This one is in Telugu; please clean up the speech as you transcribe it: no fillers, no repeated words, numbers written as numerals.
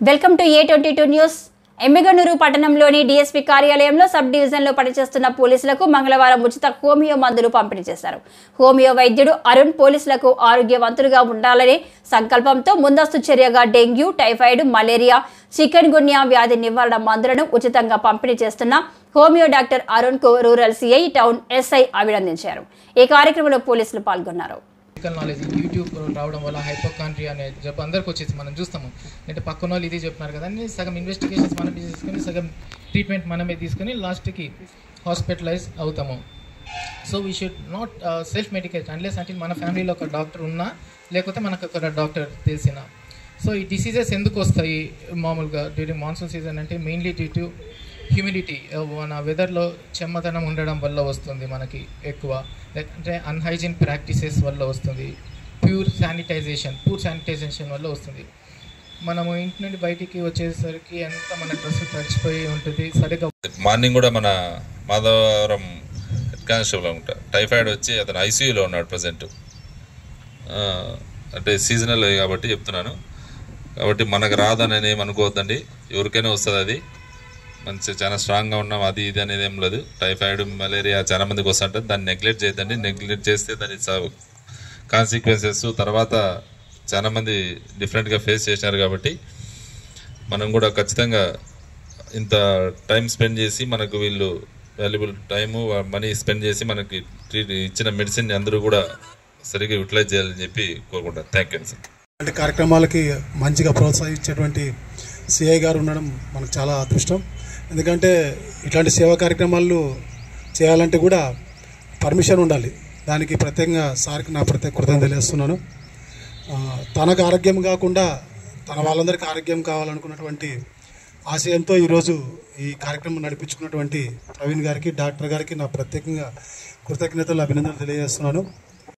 Welcome to A22 news. Emmiganur పట్టణంలోని DSP కార్యాలయంలో సబ్ డివిజన్లో పనిచేస్తున్న పోలీసులకు మంగళవారం ఉచిత హోమియో మందులు పంపిణీ చేశారు. హోమియో వైద్యుడు అరుణ్ పోలీసులకు ఆరోగ్యవంతులుగా ఉండాలనే సంకల్పంతో ముందస్తు చర్యగా డెంగ్యూ, టైఫాయిడ్, మలేరియా, చికెన్ గున్యా వ్యాధి నివారణ మందులను ఉచితంగా పంపిణీ చేస్తున్న హోమియో డాక్టర్ అరుణ్ కు రూరల్ సిఐ, టౌన్ SI అభినందించారు. ఈ కార్యక్రమంలో పోలీసులు పాల్గొన్నారు. నాలెడ్జ్ యూట్యూబ్ రావడం వల్ల హైపోకాండ్రియా అనే జబ్బు అందరికి వచ్చేసి మనం చూస్తాము. అంటే పక్కన వాళ్ళు ఇది చెప్తున్నారు కదా అని సగం ఇన్వెస్టిగేషన్స్ మనమే తీసుకొని సగం ట్రీట్మెంట్ మనమే తీసుకొని లాస్ట్కి హాస్పిటలైజ్ అవుతాము. So we should not self మెడికేట్ unless అంటే మన ఫ్యామిలీలో ఒక డాక్టర్ ఉన్నా లేకపోతే మనకు ఒక డాక్టర్ తెలిసిన. సో ఈ డిసీజెస్ ఎందుకు వస్తాయి మామూలుగా డ్యూరింగ్ మాన్సూన్ సీజన్ అంటే మెయిన్లీ డ్యూ టు హ్యూమిడిటీ, మన వెదర్లో చెమ్మదనం ఉండడం వల్ల వస్తుంది మనకి ఎక్కువ, అంటే అన్హైజీన్ ప్రాక్టీసెస్ వల్ల వస్తుంది, పూర్ శానిటైజేషన్ వల్ల వస్తుంది. మనము ఇంటి నుండి బయటికి వచ్చేసరికి అంతా మన డ్రెస్ తడిచిపోయి ఉంటుంది. సరిగ్గా మార్నింగ్ కూడా మన మాధవరం హెడ్ కానిస్టేబుల్ అనుకుంటా టైఫాయిడ్ వచ్చి అతను ICUలో ఉన్నాడు ప్రజెంట్. అంటే సీజనల్ కాబట్టి చెప్తున్నాను. కాబట్టి మనకు రాదని ఏమనుకోవద్దండి, ఎవరికైనా వస్తుంది. అది మంచి చాలా స్ట్రాంగ్గా ఉన్నాం, అది ఇది అనేది ఏం లేదు. టైఫాయిడ్, మలేరియా చాలా మందికి వస్తుంటుంది. దాన్ని నెగ్లెక్ట్ చేయొద్దండి. నెగ్లెక్ట్ చేస్తే దాని కాన్సిక్వెన్సెస్ తర్వాత చాలామంది డిఫరెంట్గా ఫేస్ చేసినారు. కాబట్టి మనం కూడా ఖచ్చితంగా ఇంత టైం స్పెండ్ చేసి మనకు వీళ్ళు వాల్యుబుల్ టైము మనీ స్పెండ్ చేసి మనకి ఇచ్చిన మెడిసిన్ అందరూ కూడా సరిగ్గా యూటిలైజ్ చేయాలని చెప్పి కోరుకుంటాను. Thank you sir. అంటే కార్యక్రమాలకి మంచిగా ప్రోత్సహించేటువంటి సిఐ గారు ఉండడం మనకు చాలా అదృష్టం. ఎందుకంటే ఇట్లాంటి సేవా కార్యక్రమాలు చేయాలంటే కూడా పర్మిషన్ ఉండాలి. దానికి ప్రత్యేకంగా సార్కి నా ప్రత్యేక కృతజ్ఞతలు తెలియజేస్తున్నాను. తనకు ఆరోగ్యం కాకుండా తన వాళ్ళందరికీ ఆరోగ్యం కావాలనుకున్నటువంటి ఆశయంతో ఈరోజు ఈ కార్యక్రమం నడిపించుకున్నటువంటి ప్రవీణ్ గారికి, డాక్టర్ గారికి నా ప్రత్యేకంగా కృతజ్ఞతలు, అభినందనలు తెలియజేస్తున్నాను.